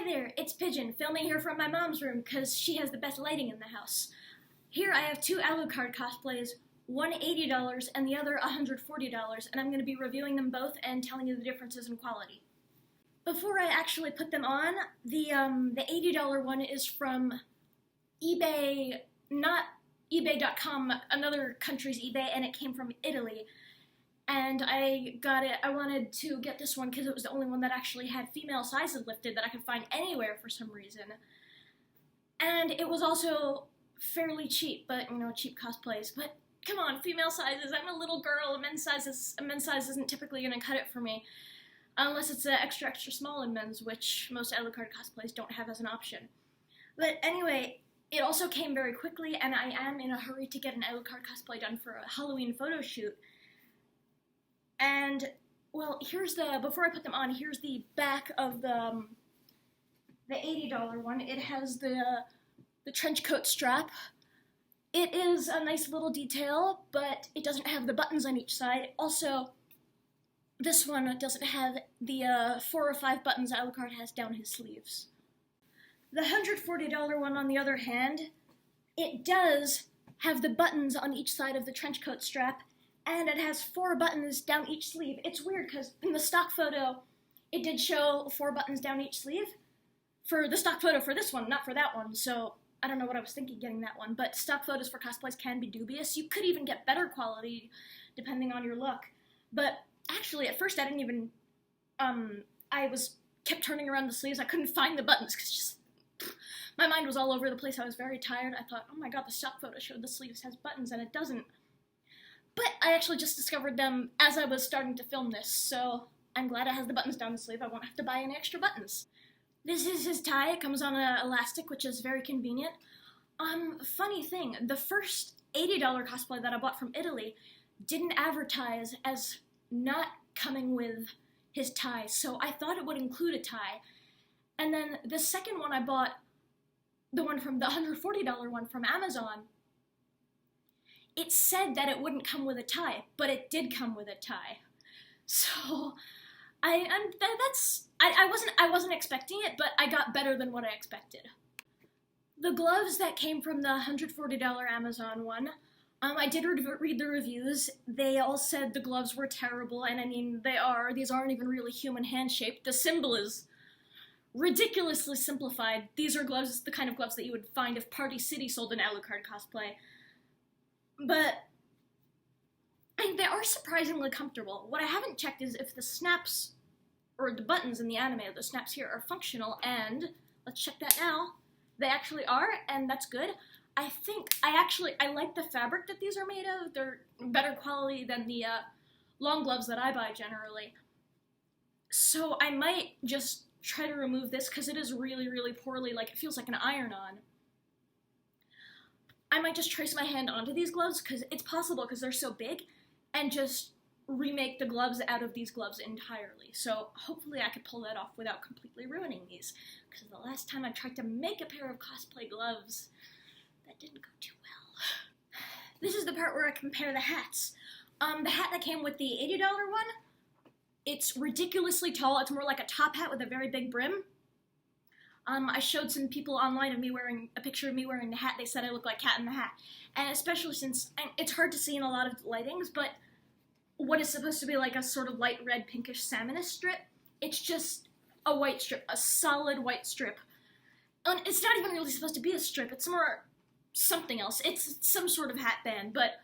Hi there, it's Pigeon, filming here from my mom's room because she has the best lighting in the house. Here I have two Alucard cosplays, one $80 and the other $140, and I'm going to be reviewing them both and telling you the differences in quality. Before I actually put them on, the $80 one is from eBay, not ebay.com, another country's eBay, and it came from Italy. And I got it, I wanted to get this one because it was the only one that actually had female sizes lifted that I could find anywhere for some reason. And it was also fairly cheap, but, you know, cheap cosplays. But, come on, female sizes, I'm a little girl, a men's size isn't typically going to cut it for me. Unless it's extra small in men's, which most Alucard cosplays don't have as an option. But anyway, it also came very quickly, and I am in a hurry to get an Alucard cosplay done for a Halloween photo shoot. And, well, before I put them on, here's the back of the $80 one. It has the trench coat strap. It is a nice little detail, but it doesn't have the buttons on each side. Also, this one doesn't have the 4 or 5 buttons Alucard has down his sleeves. The $140 one, on the other hand, it does have the buttons on each side of the trench coat strap, and it has 4 buttons down each sleeve. It's weird, because in the stock photo, it did show 4 buttons down each sleeve. For the stock photo for this one, not for that one, so I don't know what I was thinking getting that one, but stock photos for cosplays can be dubious. You could even get better quality, depending on your look. But actually, at first I didn't even, kept turning around the sleeves. I couldn't find the buttons, because my mind was all over the place. I was very tired. I thought, oh my god, the stock photo showed the sleeves has buttons, and it doesn't. But I actually just discovered them as I was starting to film this, so I'm glad it has the buttons down the sleeve. I won't have to buy any extra buttons. This is his tie. It comes on an elastic, which is very convenient. Funny thing, the first $80 cosplay that I bought from Italy didn't advertise as not coming with his tie, so I thought it would include a tie. And then the second one I bought, the $140 one from Amazon, it said that it wouldn't come with a tie, but it did come with a tie. So I wasn't expecting it, but I got better than what I expected. The gloves that came from the $140 Amazon one, I did read the reviews. They all said the gloves were terrible, and I mean, these aren't even really human hand-shaped. The symbol is ridiculously simplified. These are gloves, the kind of gloves that you would find if Party City sold an Alucard cosplay. But I mean, they are surprisingly comfortable. What I haven't checked is if the snaps, or the buttons in the anime, the snaps here, are functional, and let's check that now. They actually are, and that's good. I like the fabric that these are made of. They're better quality than the long gloves that I buy generally. So I might just try to remove this, because it is really, really poorly, it feels like an iron-on. I might just trace my hand onto these gloves, because it's possible, because they're so big, and just remake the gloves out of these gloves entirely. So hopefully I could pull that off without completely ruining these, because the last time I tried to make a pair of cosplay gloves, that didn't go too well. This is the part where I compare the hats. The hat that came with the $80 one, it's ridiculously tall. It's more like a top hat with a very big brim. I showed some people online of a picture of me wearing the hat. They said I look like Cat in the Hat. And especially since, it's hard to see in a lot of lightings, but what is supposed to be like a sort of light red, pinkish salmonous strip, it's just a white strip, a solid white strip. And it's not even really supposed to be a strip, it's more something else. It's some sort of hat band, but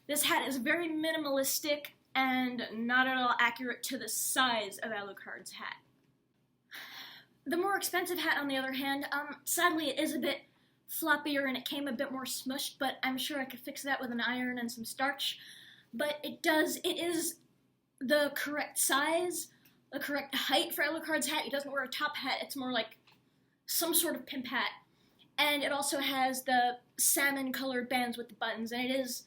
this hat is very minimalistic and not at all accurate to the size of Alucard's hat. The more expensive hat, on the other hand, sadly it is a bit floppier and it came a bit more smushed, but I'm sure I could fix that with an iron and some starch. But it is the correct size, the correct height for Alucard's hat. He doesn't wear a top hat, it's more like some sort of pimp hat. And it also has the salmon-colored bands with the buttons, and it is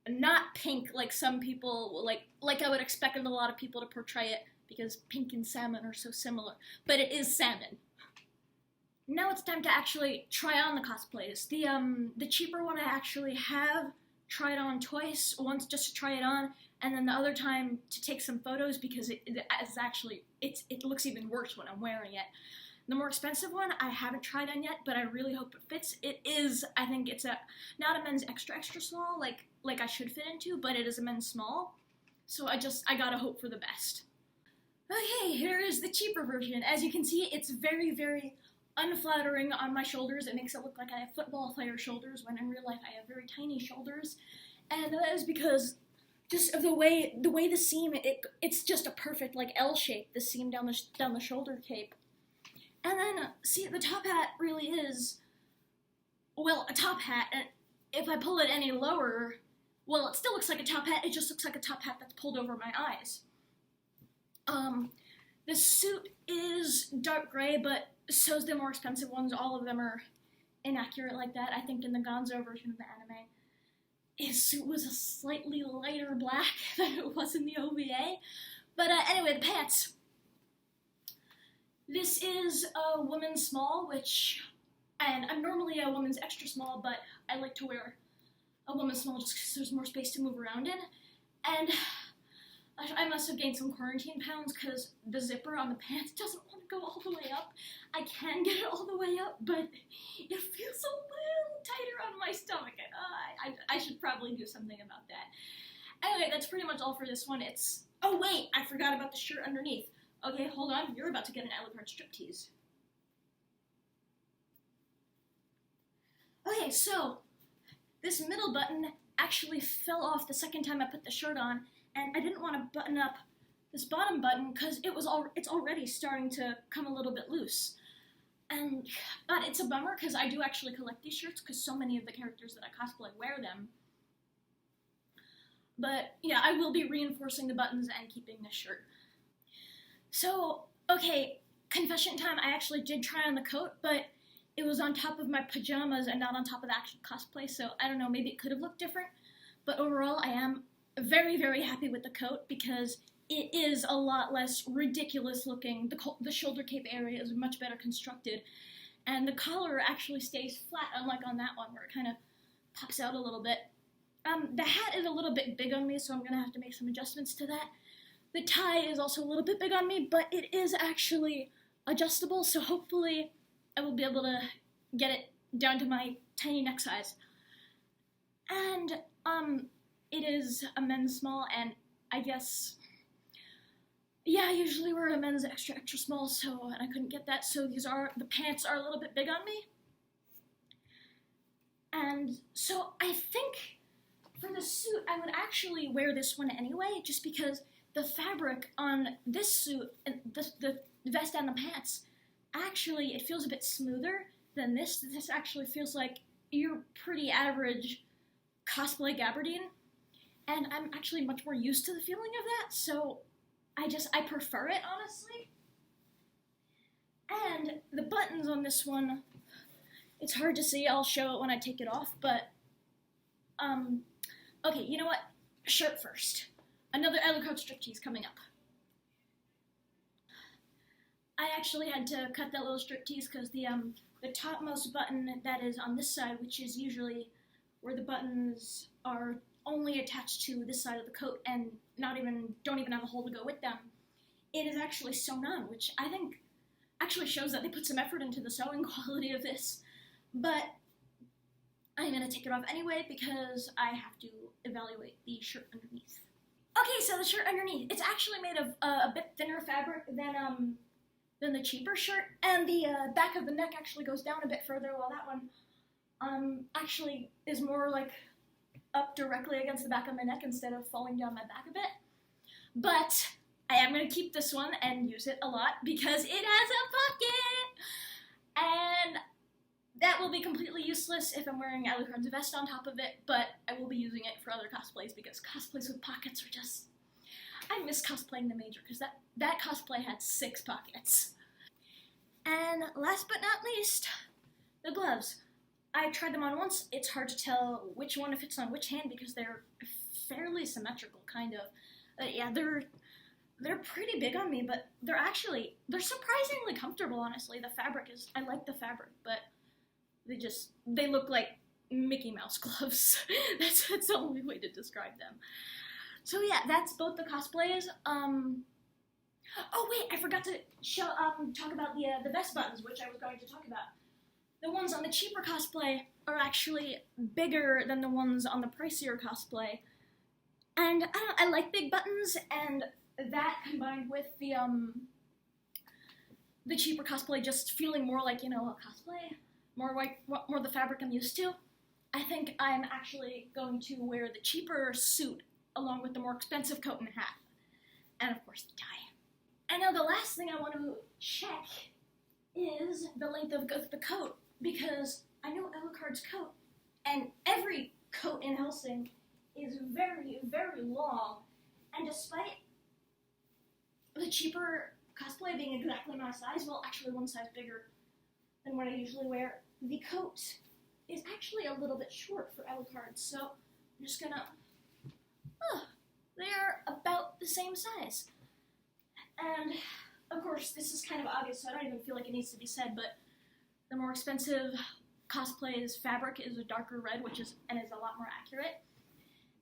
not pink like some people, like I would expect a lot of people to portray it, because pink and salmon are so similar, but it is salmon. Now it's time to actually try on the cosplays. The cheaper one I actually have tried on twice, once just to try it on, and then the other time to take some photos, because it looks even worse when I'm wearing it. The more expensive one, I haven't tried on yet, but I really hope it fits. It is, I think it's not a men's extra small, like I should fit into, but it is a men's small. So I gotta hope for the best. Okay, here is the cheaper version. As you can see, it's very, very unflattering on my shoulders. It makes it look like I have football player shoulders, when in real life I have very tiny shoulders. And that is because just of the way the seam, it's just a perfect, like, L shape, the seam down the shoulder cape. And then, see, the top hat really is, well, a top hat, and if I pull it any lower, well, it still looks like a top hat, it just looks like a top hat that's pulled over my eyes. The suit is dark gray, but so's the more expensive ones. All of them are inaccurate like that. I think in the Gonzo version of the anime, his suit was a slightly lighter black than it was in the OVA. But anyway, the pants. This is a woman's small, and I'm normally a woman's extra small, but I like to wear a woman's small just because there's more space to move around in. And I must have gained some quarantine pounds because the zipper on the pants doesn't want to go all the way up. I can get it all the way up, but it feels a little tighter on my stomach. I should probably do something about that. Anyway, that's pretty much all for this one. Oh wait, I forgot about the shirt underneath. Okay, hold on, you're about to get an Alucard striptease. Okay, so this middle button actually fell off the second time I put the shirt on, and I didn't want to button up this bottom button because it's already starting to come a little bit loose. But it's a bummer because I do actually collect these shirts because so many of the characters that I cosplay wear them. But yeah, I will be reinforcing the buttons and keeping this shirt. So, okay, confession time, I actually did try on the coat, but it was on top of my pajamas and not on top of the actual cosplay, so I don't know, maybe it could have looked different. But overall, I am very, very happy with the coat because it is a lot less ridiculous looking. The shoulder cape area is much better constructed, and the collar actually stays flat, unlike on that one where it kind of pops out a little bit. The hat is a little bit big on me, so I'm going to have to make some adjustments to that. The tie is also a little bit big on me, but it is actually adjustable, so hopefully I will be able to get it down to my tiny neck size. And, it is a men's small, and I guess, yeah, I usually wear a men's extra small, and I couldn't get that, so the pants are a little bit big on me. And so I think for the suit, I would actually wear this one anyway, just because the fabric on this suit, the vest and the pants, actually, it feels a bit smoother than this. This actually feels like your pretty average cosplay gabardine, and I'm actually much more used to the feeling of that, so I prefer it, honestly. And the buttons on this one, it's hard to see, I'll show it when I take it off, but, okay, you know what? Shirt first. Another Alucard striptease coming up. I actually had to cut that little striptease because the topmost button that is on this side, which is usually where the buttons are only attached to this side of the coat and don't even have a hole to go with them, it is actually sewn on, which I think actually shows that they put some effort into the sewing quality of this. But I'm going to take it off anyway because I have to evaluate the shirt underneath. Okay, so the shirt underneath, it's actually made of a bit thinner fabric than the cheaper shirt, and the back of the neck actually goes down a bit further, while that one actually is more like up directly against the back of my neck instead of falling down my back a bit. But I am going to keep this one and use it a lot because it has a pocket! And that will be completely useless if I'm wearing Alucard's vest on top of it, but I will be using it for other cosplays because cosplays with pockets are just... I miss cosplaying the Major because that cosplay had 6 pockets. And last but not least, the gloves. I tried them on once. It's hard to tell which one fits on which hand because they're fairly symmetrical, kind of. Yeah, they're pretty big on me, but they're surprisingly comfortable, honestly. The fabric is... I like the fabric, but they look like Mickey Mouse gloves. That's the only way to describe them. So yeah, that's both the cosplays. Oh wait, I forgot to talk about the vest buttons, which I was going to talk about. The ones on the cheaper cosplay are actually bigger than the ones on the pricier cosplay. And I like big buttons, and that combined with the cheaper cosplay just feeling more like, you know, a cosplay, more the fabric I'm used to. I think I'm actually going to wear the cheaper suit along with the more expensive coat and hat. And of course the tie. And now the last thing I want to check is the length of the coat, because I know Alucard's coat, and every coat in Helsing is very, very long, and despite the cheaper cosplay being exactly my size, well, actually one size bigger than what I usually wear, the coat is actually a little bit short for Alucard, so I'm just gonna, they're about the same size. And, of course, this is kind of obvious, so I don't even feel like it needs to be said, but the more expensive cosplay's fabric is a darker red, which is a lot more accurate.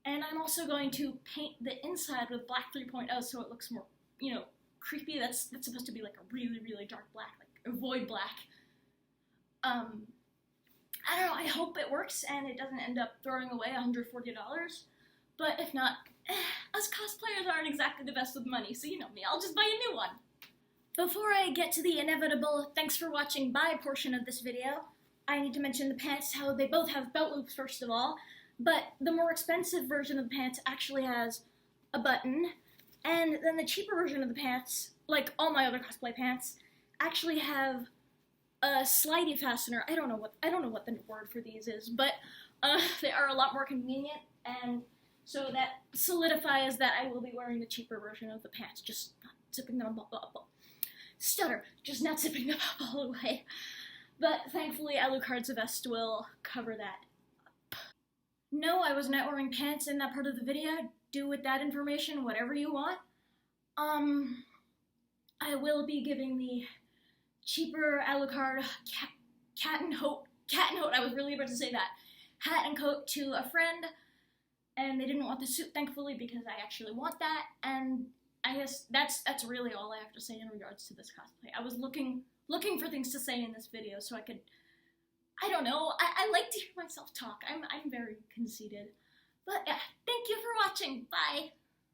And I'm also going to paint the inside with black 3.0 so it looks more, you know, creepy. That's supposed to be like a really, really dark black, like a void black. I don't know, I hope it works and it doesn't end up throwing away $140. But if not, us cosplayers aren't exactly the best with money, so you know me, I'll just buy a new one. Before I get to the inevitable thanks for watching bye portion of this video, I need to mention the pants, how they both have belt loops first of all, but the more expensive version of the pants actually has a button, and then the cheaper version of the pants, like all my other cosplay pants, actually have a slidey fastener. I don't know what the word for these is, but they are a lot more convenient, and so that solidifies that I will be wearing the cheaper version of the pants, just not zipping them up. Stutter, just not zipping them up all the way. But thankfully, Alucard's vest will cover that up. No, I was not wearing pants in that part of the video. Do with that information whatever you want. I will be giving the cheaper Alucard cat and coat, I was really about to say that, hat and coat to a friend, and they didn't want the suit, thankfully, because I actually want that, and I guess that's really all I have to say in regards to this cosplay. I was looking for things to say in this video so I could, I don't know, I like to hear myself talk. I'm very conceited. But yeah, thank you for watching. Bye!